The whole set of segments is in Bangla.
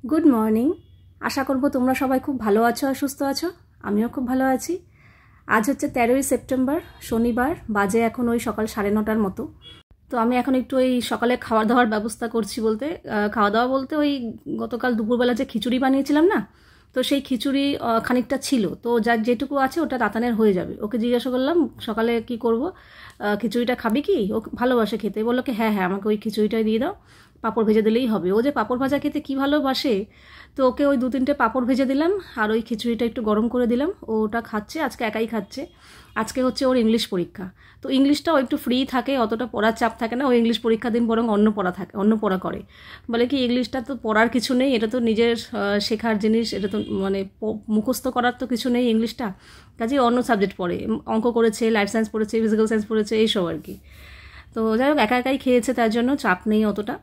Good morning. আশা করব তোমরা সবাই খুব ভালো আছো আর সুস্থ আছো। আমিও খুব ভালো আছি। আজ হচ্ছে 13ই সেপ্টেম্বর, শনিবার। বাজে এখন ওই সকাল 9:30 মতো। তো আমি এখন একটু ওই সকালে খাওয়া দাওয়ার ব্যবস্থা করছি। খাওয়া দাওয়া বলতে ওই গতকাল দুপুরবেলা যে খিচুড়ি বানিয়েছিলাম না, তো সেই খিচুড়ি খানিকটা ছিল, তো যার যেটুকু আছে ওটা রাতানের হয়ে যাবে। ওকে জিজ্ঞাসা করলাম সকালে কি করব, খিচুড়িটা খাবি কি? ও ভালোবাসে খেতে, বললো কি হ্যাঁ হ্যাঁ আমাকে ওই খিচুড়িটাই দিয়ে দাও, পাঁপড় ভেজে দিলেই হবে। ও যে পাঁপড় ভাজা খেতে কী ভালোবাসে, তো ওকে ওই 2-3টে পাঁপড় ভেজে দিলাম আর ওই খিচুড়িটা একটু গরম করে দিলাম। ও ওটা খাচ্ছে, আজকে একাই খাচ্ছে। আজকে হচ্ছে ওর ইংলিশ পরীক্ষা, তো ইংলিশটাও একটু ফ্রি থাকে, অতটা পড়ার চাপ থাকে না। ও ইংলিশ পরীক্ষা দিন বরং অন্য পড়া করে। বলে কি ইংলিশটা তো পড়ার কিছু নেই, এটা তো নিজের শেখার জিনিস, এটা তো মানে মুখস্থ করার তো কিছু নেই ইংলিশটা। কাজেই অন্য সাবজেক্ট পড়ে, অঙ্ক করেছে, লাইফ সায়েন্স পড়েছে, ফিজিক্যাল সায়েন্স পড়েছে, এইসব আর কি। তো যাই হোক একা একাই খেয়েছে, তার জন্য চাপ নেই অতটা।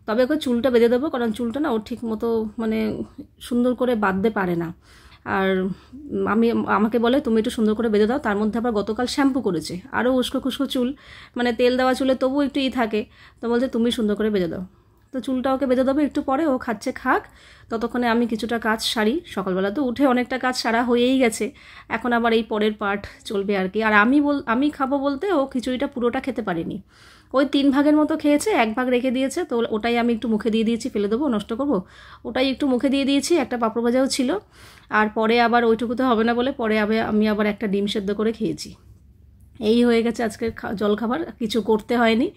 তবে ওকে চুলটা বেঁধে দেবো, কারণ চুলটা না ও ঠিক মতো মানে সুন্দর করে বাঁধতে পারে না। আর আমাকে বলে তুমি একটু সুন্দর করে বেঁধে দাও। তার মধ্যে আবার গতকাল শ্যাম্পু করেছে, আরও উস্কো খুস্কো চুল, মানে তেল দেওয়া চুলে তবু একটু থাকে। তো বলছে তুমি সুন্দর করে বেঁধে দাও। তো চুলটা ওকে বেঁধে দেবো একটু পরে, ও খাচ্ছে খাক, ততক্ষণে আমি কিছুটা কাজ সারি। সকালবেলা তো উঠে অনেকটা কাজ সারা হয়েই গেছে, এখন আবার এই পরের পার্ট চলবে আর কি। আর আমি খাবো বলতে ও খিচুড়িটা পুরোটা খেতে পারিনি, ওই 3 ভাগের মতো খেয়েছে, 1 ভাগ রেখে দিয়েছে। তো ওটাই আমি একটু মুখে দিয়ে দিয়েছি, ফেলে দেবো নষ্ট করবো, ওটাই একটু মুখে দিয়ে দিয়েছি। একটা পাঁপড় ভাজাও ছিল, আর পরে আবার ওইটুকুতে হবে না বলে পরে আমি আবার একটা ডিম সেদ্ধ করে খেয়েছি। এই হয়ে গেছে আজকের জলখাবার, কিছু করতে হয়নি।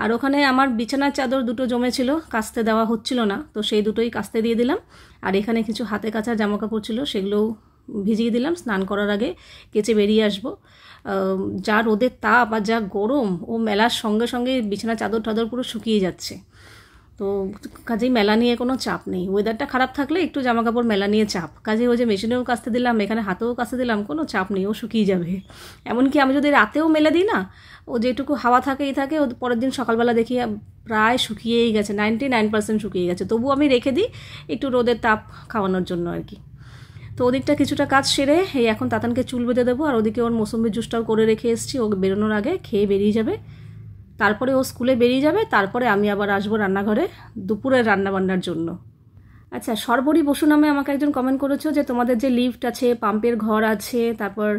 আর ওখানে আমার বিছানার চাদর 2টো জমেছিল, কাচতে দেওয়া হচ্ছিল না, তো সেই দুটোই কাচতে দিয়ে দিলাম। আর এখানে কিছু হাতে কাচার জামাকাপড় ছিল, সেগুলোও ভিজিয়ে দিলাম। স্নান করার আগে কেচে বেরিয়ে আসবো। যা রোদের তাপ আর যা গরম, ও মেলার সঙ্গে সঙ্গে বিছানা চাদর পুরো শুকিয়ে যাচ্ছে। তো কাজেই মেলা নিয়ে কোনো চাপ নেই। ওয়েদারটা খারাপ থাকলে একটু জামাকাপড় মেলা নিয়ে চাপ, কাজেই ওই যে মেশিনেও কাচতে দিলাম, এখানে হাতেও কাচতে দিলাম, কোনো চাপ নেই, ও শুকিয়ে যাবে। এমনকি আমি যদি রাতেও মেলে দিই না, ও যেটুকু হাওয়া থাকে ও পরের দিন সকালবেলা দেখি প্রায় শুকিয়েই গেছে, 99% শুকিয়ে গেছে। তবু আমি রেখে দিই একটু রোদের তাপ খাওয়ানোর জন্য আর কি। তো ওদিকটা কিছুটা কাজ সেরে এই এখন তাতানকে চুল বেঁধে দেবো, আর ওদিকে ওর মৌসুম্বির জুসটাও করে রেখে এসেছি, ও বেরোনোর আগে খেয়ে বেরিয়ে যাবে। তারপরে ও স্কুলে বেরিয়ে যাবে, তারপরে আমি আবার আসবো রান্নাঘরে দুপুরের রান্নাবান্নার জন্য। আচ্ছা, সর্বরী বসু নামে আমাকে একজন কমেন্ট করেছো যে তোমাদের যে লিফট আছে, পাম্পের ঘর আছে, তারপর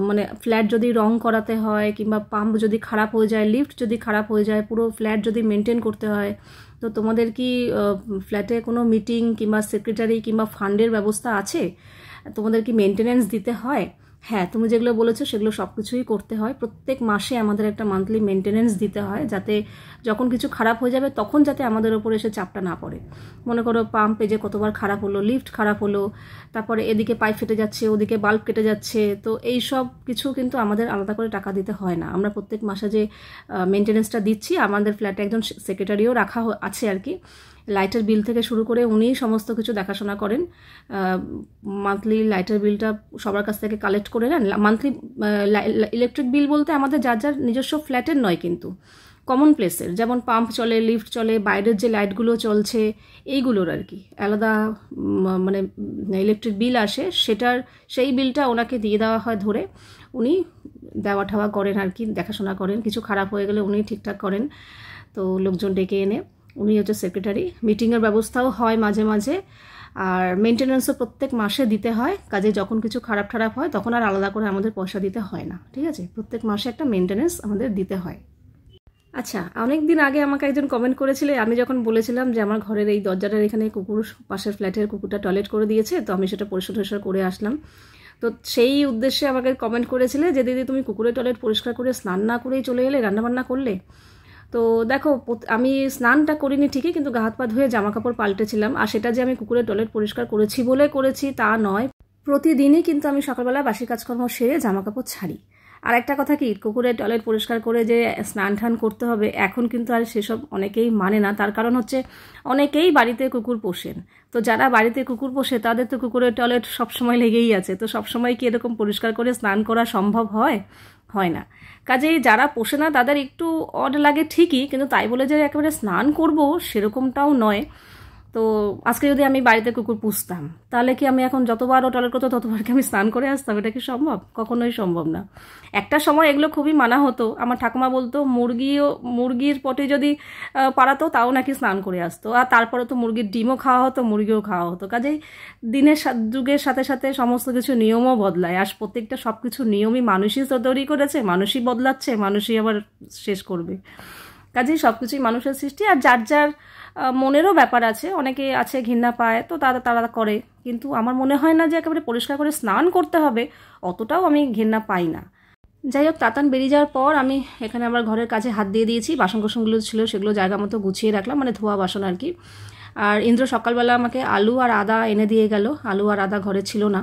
মানে ফ্ল্যাট যদি রং করাতে হয় কিংবা পাম্প যদি খারাপ হয়ে যায়, লিফট যদি খারাপ হয়ে যায়, পুরো ফ্ল্যাট যদি মেনটেন করতে হয়, তো তোমাদের কি ফ্ল্যাটে কোনো মিটিং কিংবা সেক্রেটারি কিংবা ফান্ডের ব্যবস্থা আছে? তোমাদের কি মেনটেনেন্স দিতে হয়? হ্যাঁ, তুমি যেগুলো বলেছো সেগুলো সব কিছুই করতে হয়। প্রত্যেক মাসে আমাদের একটা মান্থলি মেনটেনেন্স দিতে হয়, যাতে যখন কিছু খারাপ হয়ে যাবে তখন যাতে আমাদের ওপরে এসে চাপটা না পড়ে। মনে করো পাম্পে যে কতবার খারাপ হলো, লিফট খারাপ হলো, তারপরে এদিকে পাইপ ফেটে যাচ্ছে, ওদিকে বাল্ব কেটে যাচ্ছে, তো এই সব কিছু কিন্তু আমাদের আলাদা করে টাকা দিতে হয় না। আমরা প্রত্যেক মাসে যে মেনটেনেন্সটা দিচ্ছি, আমাদের ফ্ল্যাটে একজন সেক্রেটারিও রাখা আছে আর কি। লাইটের বিল থেকে শুরু করে উনিই সমস্ত কিছু দেখাশোনা করেন। মান্থলি লাইটের বিলটা সবার কাছ থেকে কালেক্ট করে নেন। মান্থলি ইলেকট্রিক বিল বলতে আমাদের যার যার নিজস্ব ফ্ল্যাটের নয়, কিন্তু কমন প্লেসের, যেমন পাম্প চলে, লিফট চলে, বাইরের যে লাইটগুলো চলছে এইগুলোর আর কি আলাদা মানে ইলেকট্রিক বিল আসে, সেই বিলটা ওনাকে দিয়ে দেওয়া হয় ধরে। উনি দেওয়া ঠাওয়া করেন আর কি, দেখাশোনা করেন। কিছু খারাপ হয়ে গেলে উনি ঠিকঠাক করেন, তো লোকজন ডেকে এনে। উনি হচ্ছে সেক্রেটারি। মিটিংয়ের ব্যবস্থাও হয় মাঝে মাঝে, আর মেনটেন্যান্সও প্রত্যেক মাসে দিতে হয়। কাজে যখন কিছু খারাপ হয় তখন আর আলাদা করে আমাদের পয়সা দিতে হয় না, ঠিক আছে? প্রত্যেক মাসে একটা মেনটেন্যান্স আমাদের দিতে হয়। আচ্ছা, অনেক দিন আগে আমাকে একজন কমেন্ট করেছিলে, আমি যখন বলেছিলাম যে আমার ঘরের এই দরজাটার এখানে কুকুর, পাশের ফ্ল্যাটের কুকুরটা টয়লেট করে দিয়েছে, তো আমি সেটা পরিষ্কার করে আসলাম। তো সেই উদ্দেশ্যে আমাকে কমেন্ট করেছিলে যে দিদি তুমি কুকুরের টয়লেট পরিষ্কার করে স্নান না করেই চলে এলে, রান্নাবান্না করলে। তো দেখো, আমি স্নানটা করিনি ঠিকই, কিন্তু গা হাত পা ধুয়ে জামা কাপড় পাল্টেছিলাম। আর সেটা যে আমি কুকুরের টয়লেট পরিষ্কার করেছি বলে করেছি তা নয়, প্রতিদিনই কিন্তু আমি সকালবেলা বাসি কাজকর্ম সেরে জামা কাপড় ছাড়ি। আর একটা কথা কি, কুকুরের টয়লেট পরিষ্কার করে যে স্নান টান করতে হবে এখন কিন্তু আর সেসব অনেকেই মানে না। তার কারণ হচ্ছে অনেকেই বাড়িতে কুকুর পোষেন, তো যারা বাড়িতে কুকুর পোষে তাদের তো কুকুরের টয়লেট সবসময় লেগেই আছে। তো সবসময় কি এরকম পরিষ্কার করে স্নান করা সম্ভব হয়? হয় না। কাজেই যারা পোষে না তাদের একটু অড লাগে ঠিকই, কিন্তু তাই বলে যে একেবারে স্নান করব সেরকমটাও নয়। তো আজকে যদি আমি বাড়িতে কুকুর পুষতাম তাহলে কি আমি এখন যতবার ও টয়লেট করতো ততবার কি আমি স্নান করে আসতাম? এটা কি সম্ভব? কখনোই সম্ভব না। একটা সময় এগুলো খুবই মানা হতো, আমার ঠাকুমা বলতো মুরগির পটে যদি পাড়াতো তাও নাকি স্নান করে আসতো, আর তারপরে তো মুরগির ডিমও খাওয়া হতো, মুরগিও খাওয়া হতো। কাজেই যুগের সাথে সাথে সমস্ত কিছু নিয়মও বদলায়, আর প্রত্যেকটা সব কিছু নিয়মই মানুষই তো তৈরি করেছে, মানুষই বদলাচ্ছে, মানুষই আবার শেষ করবে। কাজেই সব কিছুই মানুষের সৃষ্টি, আর যার যার মনেরও ব্যাপার আছে, অনেকে আছে ঘৃণা পায় তো তারা করে, কিন্তু আমার মনে হয় না যে একেবারে পরিষ্কার করে স্নান করতে হবে, অতটাও আমি ঘৃণা পাই না। যাই হোক, তাতান বেরিয়ে যাওয়ার পর আমি এখানে আমার ঘরের কাজে হাত দিয়ে দিয়েছি। বাসন কোসনগুলো ছিল সেগুলো জায়গা মতো গুছিয়ে রাখলাম, মানে ধোয়া বাসন আর কি। আর ইন্দ্র সকালবেলা আমাকে আলু আর আদা এনে দিয়ে গেল, আলু আর আদা ঘরে ছিল না,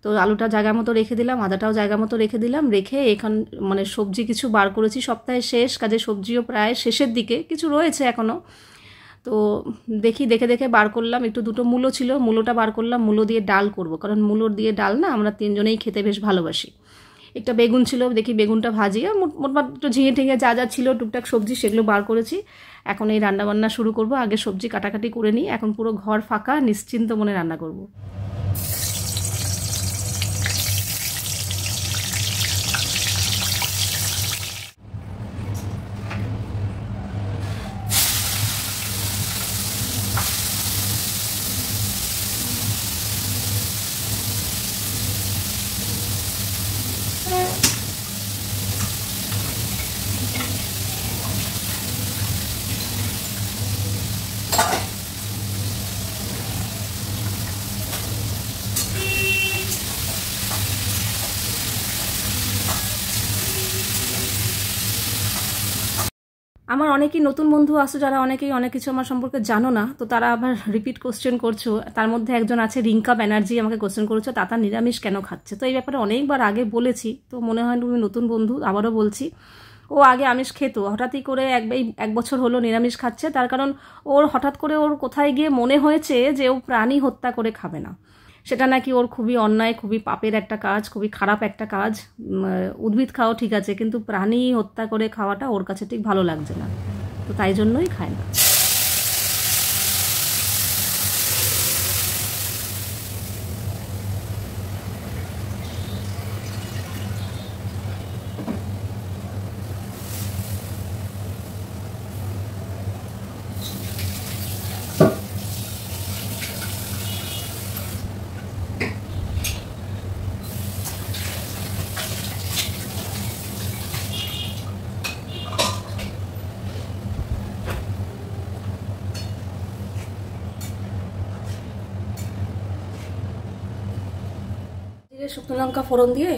তো আলুটা জায়গা মতো রেখে দিলাম, আদাটাও জায়গা মতো রেখে দিলাম। রেখে এখান মানে সবজি কিছু বার করেছি, সপ্তাহের শেষ, কাজে সবজিও প্রায় শেষের দিকে, কিছু রয়েছে এখনও। তো দেখে দেখে বার করলাম, একটু দুটো মূলো ছিল, মূলোটা বার করলাম, মূলো দিয়ে ডাল করব, কারণ মূলোর দিয়ে ডাল না আমরা তিনজনেই খেতে বেশ ভালোবাসি। একটা বেগুন ছিল, দেখি বেগুনটা ভাজিয়ে মোটমাট একটু ঝিঙে টিঙে যা যা ছিল টুকটাক সবজি সেগুলো বার করেছি। এখন এই রান্নাবান্না শুরু করব, আগে সবজি কাটাকাটি করে নিই, এখন পুরো ঘর ফাঁকা, নিশ্চিন্ত মনে রান্না করব। আমার অনেকেই নতুন বন্ধু আসো যারা অনেকেই অনেক কিছু আমার সম্পর্কে জানো না, তো তারা আবার রিপিট কোশ্চেন করছো। তার মধ্যে একজন আছে রিঙ্কা ব্যানার্জি, আমাকে কোশ্চেন করেছো তাতা নিরামিষ কেন খাচ্ছে। তো এই ব্যাপারে অনেকবার আগে বলেছি, তো মনে হয় তুমি নতুন বন্ধু, আবারও বলছি। ও আগে আমিষ খেত, হঠাৎই করে এক বছর হলো নিরামিষ খাচ্ছে, তার কারণ ওর হঠাৎ করে ওর কোথায় গিয়ে মনে হয়েছে যে ও প্রাণী হত্যা করে খাবে না, সেটা নাকি ওর খুবই অন্যায়, খুবই পাপের একটা কাজ, খুবই খারাপ একটা কাজ। উদ্ভিদ খাওয়া ঠিক আছে, কিন্তু প্রাণী হত্যা করে খাওয়াটা ওর কাছে ঠিক ভালো লাগছে না, তো তাই জন্যই খায় না। শুকনো লঙ্কা ফোড়ন দিয়ে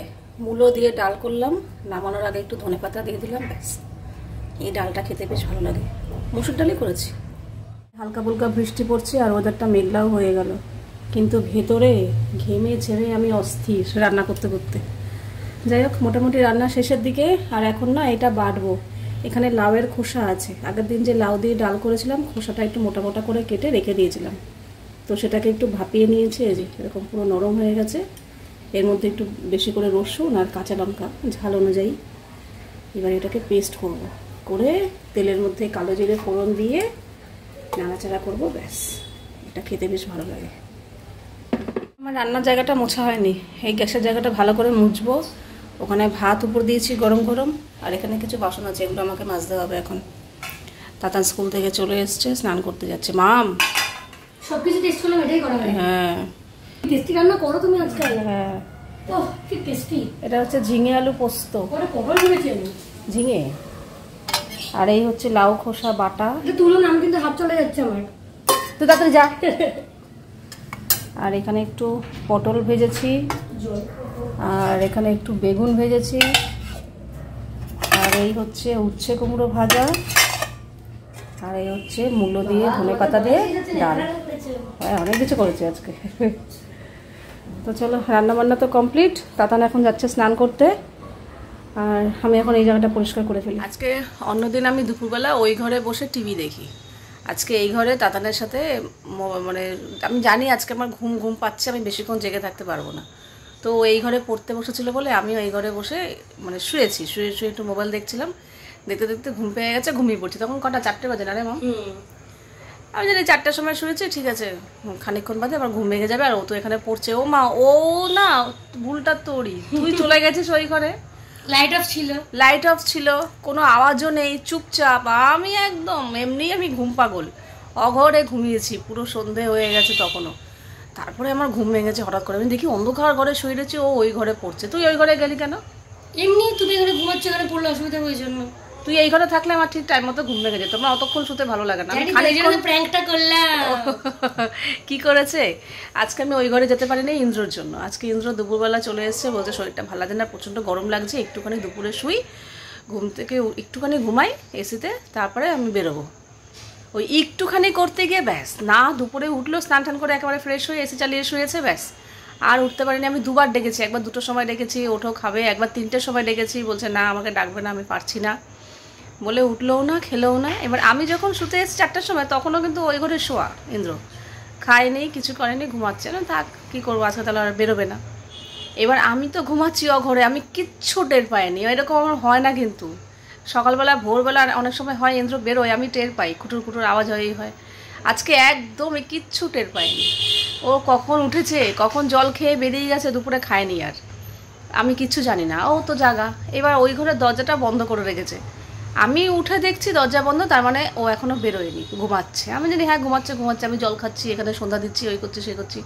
মূলো দিয়ে ডাল করলাম, নামানোর আগে একটু ধনেপাতা দিয়ে দিলাম, ব্যাস। এই ডালটা খেতে বেশ ভালো লাগে, মসুর ডালই করেছি। হালকা ফুলকা বৃষ্টি পড়ছে আর ওয়েদারটা মেঘলাও হয়ে গেল, কিন্তু ভেতরে ঘেমে ঝেমে আমি অস্থির রান্না করতে করতে। যাই হোক, মোটামুটি রান্না শেষের দিকে। আর এখন না এটা বাটবো, এখানে লাউয়ের খোসা আছে, আগের দিন যে লাউ দিয়ে ডাল করেছিলাম খোসাটা একটু মোটা মোটা করে কেটে রেখে দিয়েছিলাম, তো সেটাকে একটু ভাপিয়ে নিয়েছে, এই যে এরকম পুরো নরম হয়ে গেছে। এর মধ্যে একটু বেশি করে রসুন আর কাঁচা লঙ্কা ঝাল অনুযায়ী, এবার এটাকে পেস্ট করব, করে তেলের মধ্যে কালো জিরে ফোড়ন দিয়ে নাড়াচাড়া করব, ব্যাস। এটা খেতে বেশ ভালো লাগে। আমার রান্নার জায়গাটা মোছা হয়নি, এই গ্যাসের জায়গাটা ভালো করে মুছবো। ওখানে ভাত উপর দিয়েছি গরম গরম, আর এখানে কিছু বাসন আছে, এগুলো আমাকে মাজতে হবে এখন। তাতান স্কুল থেকে চলে এসছে, স্নান করতে যাচ্ছে। মাম, সবকিছু টেস্ট করলাম, এটাই করা হয়। হ্যাঁ, টেস্টি রান্না করো তুমি আজকে। হ্যাঁ, তো কি টেস্টি। এটা হচ্ছে ঝিঙে আলু পোস্ত, ওটা কখন ভেবেছি আমি ঝিঙে। আর এই হচ্ছে লাউ খোসা বাটা। এটা তুলো নাম, কিন্তু হাত চলে যাচ্ছে আমার, তো তাড়াতাড়ি যা। আর এখানে একটু পটল ভেজেছি, আর এখানে একটু বেগুন ভেজেছি, আর এই হচ্ছে উচ্ছে কুমড়ো ভাজা, আর এই হচ্ছে মূলো দিয়ে ধনে পাতা দিয়ে ডাল। হ্যাঁ, অনেক কিছু করেছি আজকে। তো চলো, রান্নাবান্না তো কমপ্লিট। তাতান এখন যাচ্ছে স্নান করতে, আর আমি এখন এই জায়গাটা পরিষ্কার করে ফেলি। আজকে অন্যদিন আমি দুপুরবেলা ওই ঘরে বসে টিভি দেখি, আজকে এই ঘরে তাতানের সাথে, মানে আমি জানি আজকে আমার ঘুম পাচ্ছে, আমি বেশিক্ষণ জেগে থাকতে পারবো না, তো এই ঘরে পড়তে বসেছিল বলে আমিও এই ঘরে বসে মানে শুয়েছি, শুয়ে একটু মোবাইল দেখছিলাম, দেখতে দেখতে ঘুম পেয়ে গেছে, ঘুমিয়ে পড়ছি। তখন কটা, 4টে বাজে না রে মা? আমি জানি 4টার সময় শুয়েছি, ঠিক আছে, খানিকক্ষণ বাদে আবার ঘুম ভেঙে যাবে। আর ও তো এখানে পড়ছে। ও মা, ও না, ভুলটা তোরই, তুই চলে গেছিস ওই ঘরে, লাইট অফ ছিল, কোনো আওয়াজও নেই, চুপচাপ। আমি একদম এমনি আমি ঘুম পাগল, অঘরে ঘুমিয়েছি, পুরো সন্ধে হয়ে গেছে তখনও। তারপরে আমার ঘুম ভেঙেছে হঠাৎ করে, আমি দেখি অন্ধকার ঘরে শুয়ে রয়েছি, ও ওই ঘরে পড়ছে। তুই ওই ঘরে গেলি কেন? এমনি তুমি এখানে ঘুমাচ্ছ, এখানে পড়লে অসুবিধা ওই জন্য। তুই এই ঘরে থাকলে আমার ঠিক টাইম মতো ঘুম ভেঙে যেত, আমার অতক্ষণ শুতে ভালো লাগে না। প্র্যাঙ্কটা করলাম। কি করেছে আজকে, আমি ওই ঘরে যেতে পারিনি ইন্দ্রর জন্য। আজকে ইন্দ্র দুপুরবেলা চলে এসেছে, বলছে শরীরটা ভালো লাগে না, প্রচণ্ড গরম লাগছে, একটুখানি দুপুরে শুই, ঘুম থেকে একটুখানি ঘুমাই এসিতে, তারপরে আমি বেরোবো। ওই একটুখানি করতে গিয়ে ব্যাস, না দুপুরে উঠলো, স্নান টান করে একেবারে ফ্রেশ হয়ে এসি চালিয়ে শুয়েছে, ব্যাস আর উঠতে পারিনি। আমি দুবার ডেকেছি, একবার 2টোর সময় ডেকেছি ওঠো খাবে, একবার 3টের সময় ডেকেছি, বলছে না আমাকে ডাকবে না, আমি পারছি না বলে উঠলেও না, খেলেও না। এবার আমি যখন শুতে এসেছি 4টার সময়, তখনও কিন্তু ওই ঘরে শোয়া ইন্দ্র, খায়নি, কিছু করেনি, ঘুমাচ্ছে না। থাক, কী করবো, আজকে তাহলে আর বেরোবে না। এবার আমি তো ঘুমাচ্ছি ঘরে, আমি কিচ্ছু টের পাইনি। এরকম আমার হয় না কিন্তু, সকালবেলা ভোরবেলা অনেক সময় হয় ইন্দ্র বেরোয়, আমি টের পাই, খুটুর খুটুর আওয়াজ হয়। আজকে একদমই কিচ্ছু টের পাইনি। ও কখন উঠেছে, কখন জল খেয়ে বেরিয়ে গেছে, দুপুরে খায়নি আর, আমি কিচ্ছু জানি না। ও তো জাগা। এবার ওই ঘরের দরজাটা বন্ধ করে রেখেছে, আমি উঠে দেখছি দরজা বন্ধ, তার মানে ও এখনও বেরোয়নি, ঘুমাচ্ছে। আমি জানি হ্যাঁ ঘুমাচ্ছে, আমি জল খাচ্ছি, এখানে সন্ধ্যা দিচ্ছি, ওই করছি সে করছি।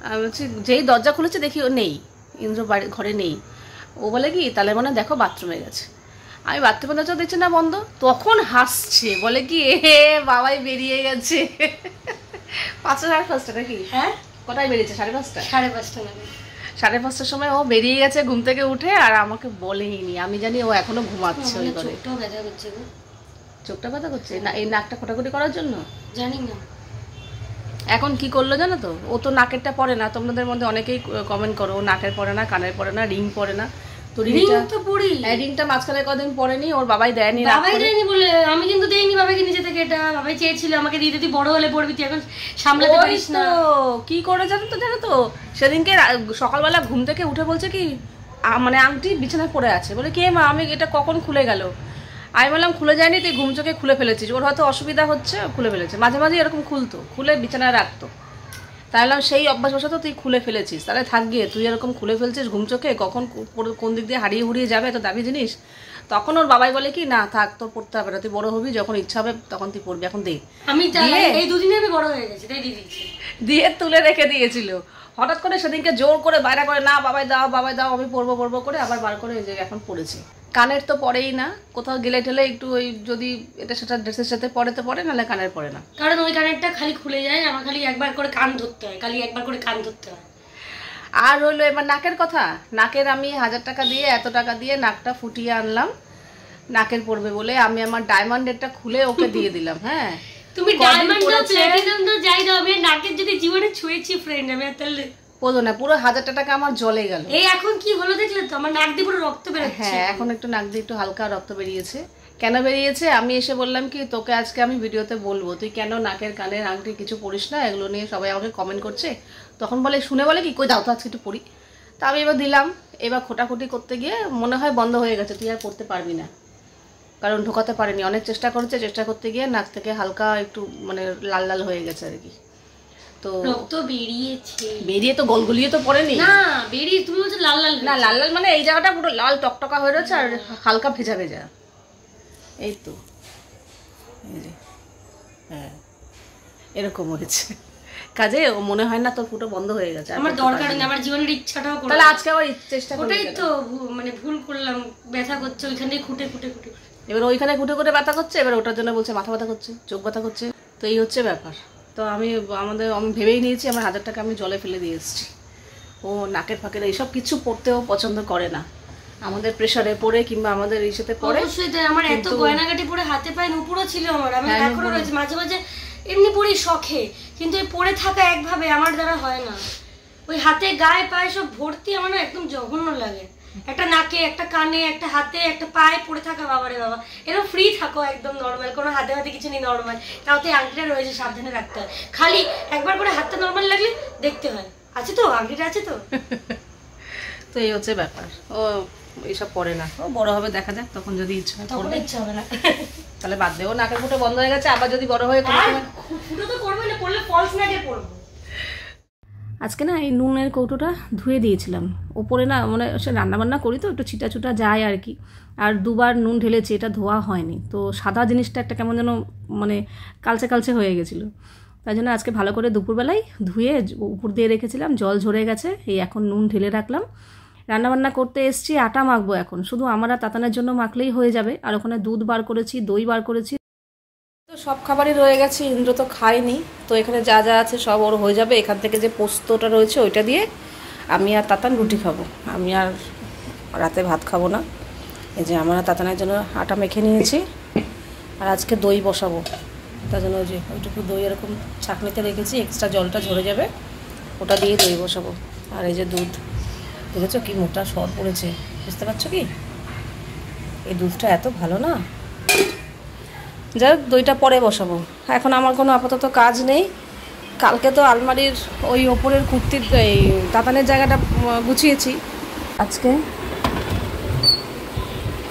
আমি বলছি, যেই দরজা খুলেছে দেখি ও নেই, ইন্দ্র বাড়ি ঘরে নেই। ও বলে কি, তাহলে মানে দেখো বাথরুমে গেছে। আমি বাথরুমের দরজা দেখছি না বন্ধ, তখন হাসছে, বলে কি এ বাবাই বেরিয়ে গেছে। 5টা 5:30 নাকি? হ্যাঁ। কটায় বেরিয়েছে? 5:30? 5:30 নাকি? 5:30 সময় ও বেরিয়ে গেছে ঘুম থেকে উঠে, আর আমাকে বলেইনি। আমি জানি ও এখনো ঘুমাচ্ছে ওই ঘরে। চোখটা ব্যথা করছে না, এই নাকটা খোটাখুটি করার জন্য জানি না। এখন কি করলো জানো তো, ও তো নাকেরটা পরে না। তোমাদের মধ্যে অনেকেই কমেন্ট করো, ও নাকের পরে না, কানের পরে না, রিং পরে না। তো রিংটা মাঝখানে কদিন পরেনি, ওর বাবাই দেয়নি। বাবাই দেয়নি বলে? আমি কিন্তু দেইনি বাবাকে নিজে থেকে, এটা বাবাই চেয়েছিল আমাকে দিয়ে দিতে, বড় হলে পড়বি, তুই এখন সামলাতে পারিস না। কি করে জানো তো সেদিনকে সকালবেলা ঘুম থেকে উঠে বলছে কি, মানে আংটি বিছানায় পড়ে আছে, বলে কে মা, আমি এটা কখন খুলে গেল? আমি বললাম খুলে যায়নি, তুই ঘুম চোখে খুলে ফেলেছিস, ওর হয়তো অসুবিধা হচ্ছে, খুলে ফেলেছে। মাঝে মাঝে এরকম খুলতো, খুলে বিছানায় রাখতো। তাই বললাম সেই অভ্যাসবশত তুই খুলে ফেলেছিস, তাহলে থাক গিয়ে, তুই এরকম খুলে ফেলছিস ঘুম চোখে, কখন কোন দিক দিয়ে হারিয়ে হুড়িয়ে যাবে, এত দামি জিনিস। তখন ওর বাবাই বলে কি, না থাক, তোর পড়তে হবে না, তুই বড় হবি, যখন ইচ্ছা হবে তখন তুই পড়বি, এখন দে। আমি এই দুদিনে আমি বড় হয়ে গেছি, তাই দিয়ে তুলে রেখে দিয়েছিল। হঠাৎ করে সেদিনকে জোর করে বাইরে করে, না বাবাই দাও, আমি পড়বো করে আবার বার করে এই যে এখন পড়েছে। কানের তো পড়েই না, কোথাও গেলে টেলে একটু ওই যদি এটা সেটা ড্রেসের সাথে পরে তো পরে, নাহলে কানের পরে না। কারণ ওই কানেরটা খালি খুলে যায়, আমার খালি একবার করে কান ধরতে হয়, আর হইলো এবার নাকের কথা। নাকের আমি 1000 টাকা দিয়ে, এত টাকা দিয়ে নাকটা ফুটিয়ে আনলাম নাকের পড়বে বলে। আমি আমার ডায়মন্ডেরটা খুলে ওকে দিয়ে দিলাম। হ্যাঁ, তুমি ডায়মন্ড দাও, প্ল্যাটিনাম দাও, যাই দাও, আমি নাকের যদি জীবনে ছুঁয়েছি ফ্রেন্ড, আমি তাহলে বলো না, পুরো 1000 টাকা আমার জলে গেল। এই এখন কি হলো দেখলে তো, আমার নাক দিয়ে পুরো রক্ত বেরোচ্ছে। হ্যাঁ, এখন একটু নাক দিয়ে একটু হালকা রক্ত বেরিয়েছে। কেন বেরিয়েছে আমি এসে বললাম কি, তোকে আজকে আমি ভিডিওতে বলবো, তুই কেন নাকের কানের আংটি কিছু পরিস না, এগুলো নিয়ে সবাই আমাকে কমেন্ট করছে। তখন শুনে বলে কি, কই দাও তো আজকে একটু পড়ি। তা আমি এবার দিলাম। এবার খোটাখুটি করতে গিয়ে মনে হয় বন্ধ হয়ে গেছে, তুই আর পড়তে পারবি না, কারণ ঢোকাতে পারিনি। অনেক চেষ্টা করতে গিয়ে নাক থেকে হালকা একটু মানে লাল লাল হয়ে গেছে আর কি। তো রক্ত বেরিয়ে তো গলগলিয়ে তো পড়েনি না, বেরিয়ে তুমি বলছো লাল লাল না, লাল লাল মানে এই জায়গাটা পুরো লাল টকটকা হয়ে রয়েছে, আর হালকা ভেজা ভেজা, এই তো, হ্যাঁ এরকম হয়েছে। কাজে ও মনে হয় না তোর ফুটো বন্ধ হয়ে গেছে। আমার দরকার নেই, আমার জীবনের ইচ্ছাটাও করলাম, তাহলে আজকে আবার চেষ্টা করি। ওটাই তো মানে ভুল করলাম, ব্যথা করছে ওইখানে খুঁটে। এবার ওইখানে খুঁটে ব্যথা করছে, এবার ওটার জন্য বলছে মাথা ব্যথা করছে, চোখ ব্যথা করছে। তো এই হচ্ছে ব্যাপার। তো আমি ভেবেই নিয়েছি, আমার 1000 টাকা আমি জলে ফেলে দিয়ে এসেছি। ও নাকের ফাঁকের এইসব কিছু পড়তেও পছন্দ করে না, আমাদের প্রেসারে পড়ে কিংবা আমাদের এই সাথে পড়ে। অবশ্যই তাই, আমার এত গয়নাগাটি পরে হাতে পায়ে নুপুরও ছিল আমার, আমি এখনো রয়েছে, মাঝে মাঝে এমনি পড়ি শখে, কিন্তু এই পড়ে থাকা একভাবে আমার দ্বারা হয় না। ওই হাতে গায়ে পায়ে সব ভর্তি, আমার না একদম জঘন্য লাগে। একটা নাকে, একটা কানে, একটা হাতে, একটা পায়ে পড়ে থাকা, বাবারে বাবা। এরকম ফ্রি থাকো একদম নর্মাল, কোনো হাতে হাতে কিছু নেই, নর্মাল। তাওতে আংটিটা রয়েছে, সাবধানে রাখতে হয়। খালি একবার করে হাতটা নর্মাল লাগলে দেখতে হয়, আছে তো আংটিটা আছে তো। তো এই হচ্ছে ব্যাপার। ও এইসব পরে না, ও বড় হবে দেখা যাক, তখন যদি ইচ্ছা হয় তখন ইচ্ছা হবে না। তাহলে বাদ দেবো, নাকের ফুটো বন্ধ হয়ে গেছে, আবার যদি বড় হয়ে ফুটো তো করবে না, করলে ফলস নাকে পড়বো। আজকে না এই নুনের কৌটোটা ধুয়ে দিয়েছিলাম, ওপরে না মানে সে রান্নাবান্না করি তো একটু ছিটা ছুটা যায় আর কি, আর দুবার নুন ঢেলেছি, এটা ধোয়া হয়নি, তো সাদা জিনিসটা একটা কেমন যেন মানে কালচে কালচে হয়ে গেছিলো, তাই জন্য আজকে ভালো করে দুপুরবেলায় ধুয়ে উপর দিয়ে রেখেছিলাম, জল ঝরে গেছে, এই এখন নুন ঢেলে রাখলাম। রান্নাবান্না করতে এসছি, আটা মাখবো এখন, শুধু আমার আর তাতানের জন্য মাখলেই হয়ে যাবে, আর ওখানে দুধ বার করেছি, দই বার করেছি, তো সব খাবারই রয়ে গেছে, ইন্দ্র তো খায়নি, তো এখানে যা যা আছে সব ওর হয়ে যাবে, এখান থেকে যে পোস্তটা রয়েছে ওইটা দিয়ে আমি আর তাতান রুটি খাবো, আমি আর রাতে ভাত খাবো না। এই যে আমার আর তাতানের জন্য আটা মেখে নিয়েছি, আর আজকে দই বসাবো, তার জন্য ওই যে ওইটুকু দই এরকম ছাঁকনিতে রেখেছি, এক্সট্রা জলটা ঝরে যাবে, ওটা দিয়ে দই বসাবো। আর এই যে দুধ, দেখেছো কি মোটা সর পড়েছে, বুঝতে পারছো কি, এই দুধটা এত ভালো না, যাক দইটা পরে বসাবো, এখন আমার কোনো আপাতত কাজ নেই। কালকে তো আলমারির ওই ওপরের কুর্তির এই তাতানের জায়গাটা গুছিয়েছি, আজকে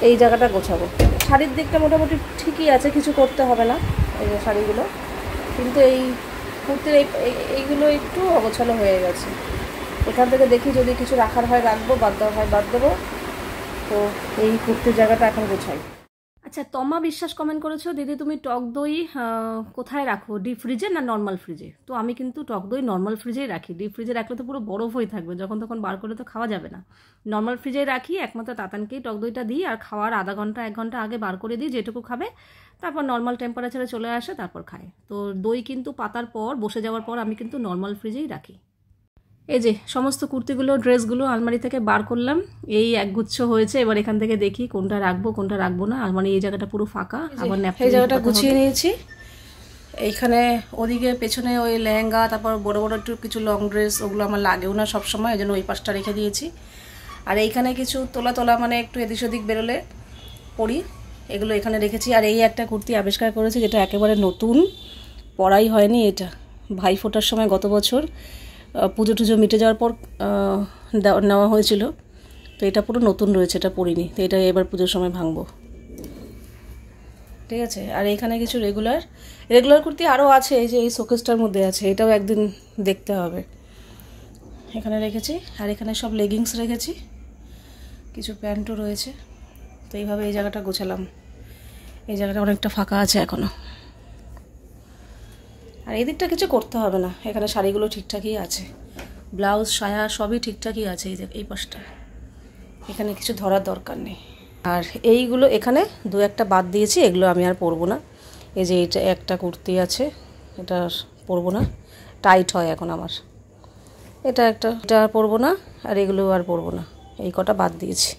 এই জায়গাটা গোছাবো। শাড়ির দিকটা মোটামুটি ঠিকই আছে, কিছু করতে হবে না, এই যে শাড়িগুলো, কিন্তু এই কুর্তির এইগুলো একটু অগোছালো হয়ে গেছে, এখান থেকে দেখি যদি কিছু রাখার হয় রাখবো, বাদ দেওয়া হয় বাদ দেবো, তো এই কুর্তির জায়গাটা এখন গোছাই। আচ্ছা, তমা বিশ্বাস কমেন্ট করেছো, দিদি তুমি টক দই কোথায় রাখো, ডিপ ফ্রিজে না নর্মাল ফ্রিজে? তো আমি কিন্তু টক দই নর্মাল ফ্রিজেই রাখি, ডিপ ফ্রিজে রাখলে তো পুরো বরফ হয়ে থাকবে, যখন তখন বার করে তো খাওয়া যাবে না, নর্মাল ফ্রিজেই রাখি, একমাত্র তাতানকেই টক দইটা দিই, আর খাওয়ার আধা ঘন্টা 1 ঘন্টা আগে বার করে দিই, যেটুকু খাবে, তারপর নর্মাল টেম্পারেচারে চলে আসে, তারপর খায়। তো দই কিন্তু পাতার পর বসে যাওয়ার পর আমি কিন্তু নর্মাল ফ্রিজেই রাখি। এই যে সমস্ত কুর্তিগুলো ড্রেসগুলো আলমারি থেকে বার করলাম, এই একগুচ্ছ হয়েছে, এবার এখান থেকে দেখি কোনটা রাখবো কোনটা রাখবো না, আলমারি এই জায়গাটা পুরো ফাঁকা, আবার এই জায়গাটা গুছিয়ে নিয়েছি, এইখানে ওদিকে পেছনে ওই লেহেঙ্গা, তারপর বড় বড় একটু কিছু লং ড্রেস, ওগুলো আমার লাগেও না সবসময়, এই জন্য ওই পাশটা রেখে দিয়েছি, আর এইখানে কিছু তোলা তোলা মানে একটু এদিক ওদিক বেরোলে পরি, এগুলো এখানে রেখেছি। আর এই একটা কুর্তি আবিষ্কার করেছি, যেটা একেবারে নতুন, পরাই হয়নি, এটা ভাই ফোটার সময় গত বছর পুজো টুজো মিটে যাওয়ার পর নেওয়া হয়েছিল, তো এটা পুরো নতুন রয়েছে, এটা পরিনি, তো এটা এবার পুজোর সময় ভাঙবো, ঠিক আছে। আর এখানে কিছু রেগুলার কুর্তি আরও আছে, এই যে এই শোকেসটার মধ্যে আছে, এটাও একদিন দেখতে হবে, এখানে রেখেছি। আর এখানে সব লেগিংস রেখেছি, কিছু প্যান্টও রয়েছে, তো এইভাবে এই জায়গাটা গোছালাম, এই জায়গাটা অনেকটা ফাঁকা আছে এখনও। আর এই দিকটা কিছু করতে হবে না, এখানে শাড়িগুলো ঠিকঠাকই আছে, ব্লাউজ সায়া সবই ঠিকঠাকই আছে, এই যে এই পাশটা, এখানে কিছু ধরার দরকার নেই। আর এইগুলো এখানে 2-1টা বাদ দিয়েছি, এগুলো আমি আর পরবো না, এই যে এটা একটা কুর্তি আছে, এটা পরবো না, টাইট হয় এখন আমার, এটা আর পরবো না, আর এগুলো আর পরবো না, এই কটা বাদ দিয়েছি।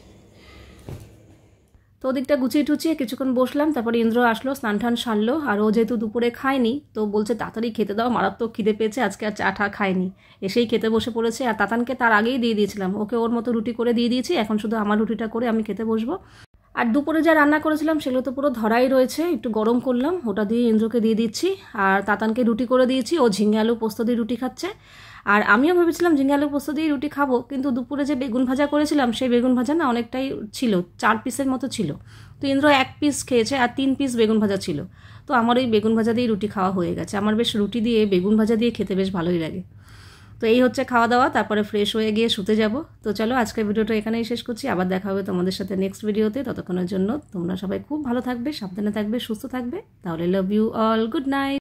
তো ওদিকটা গুছিয়ে টুচিয়ে কিছুক্ষণ বসলাম, তারপরে ইন্দ্র আসলো, স্নান টান সারলো, আর ও যেহেতু দুপুরে খায়নি, তো বলছে তাড়াতাড়ি খেতে দাও, মারাত্মক খিদে পেয়েছে, আজকে আর চা ঠা খায়নি, এসেই খেতে বসে পড়েছে। আর তাতানকে তার আগেই দিয়ে দিয়েছিলাম, ওকে ওর মতো রুটি করে দিয়ে দিয়েছি, এখন শুধু আমার রুটিটা করে আমি খেতে বসবো। আর দুপুরে যা রান্না করেছিলাম সেগুলো তো পুরো ধরাই রয়েছে, একটু গরম করলাম, ওটা দিয়ে ইন্দ্রকে দিয়ে দিচ্ছি, আর তাতানকে রুটি করে দিয়েছি, ও ঝিঙে আলু পোস্ত দিয়ে রুটি খাচ্ছে। আর আমিও ভেবেছিলাম ঝিঙে আলু পোস্ত দিয়ে রুটি খাবো, কিন্তু দুপুরে যে বেগুন ভাজা করেছিলাম সেই বেগুন ভাজা না অনেকটাই ছিল, 4 পিসের মতো ছিল, তো ইন্দ্র 1 পিস খেয়েছে, আর 3 পিস বেগুন ভাজা ছিল, তো আমার ওই বেগুন ভাজা দিয়েই রুটি খাওয়া হয়ে গেছে। আমার বেশ রুটি দিয়ে বেগুন ভাজা দিয়ে খেতে বেশ ভালোই লাগে। তো এই হচ্ছে খাওয়া দাওয়া, তারপরে ফ্রেশ হয়ে গিয়ে শুতে যাব। তো চলো আজকের ভিডিওটা এখানেই শেষ করছি, আবার দেখা হবে তোমাদের সাথে নেক্সট ভিডিওতে। ততক্ষণের জন্য তোমরা সবাই খুব ভালো থাকবে, সাবধানে থাকবে, সুস্থ থাকবে, তাহলে love you all, good night.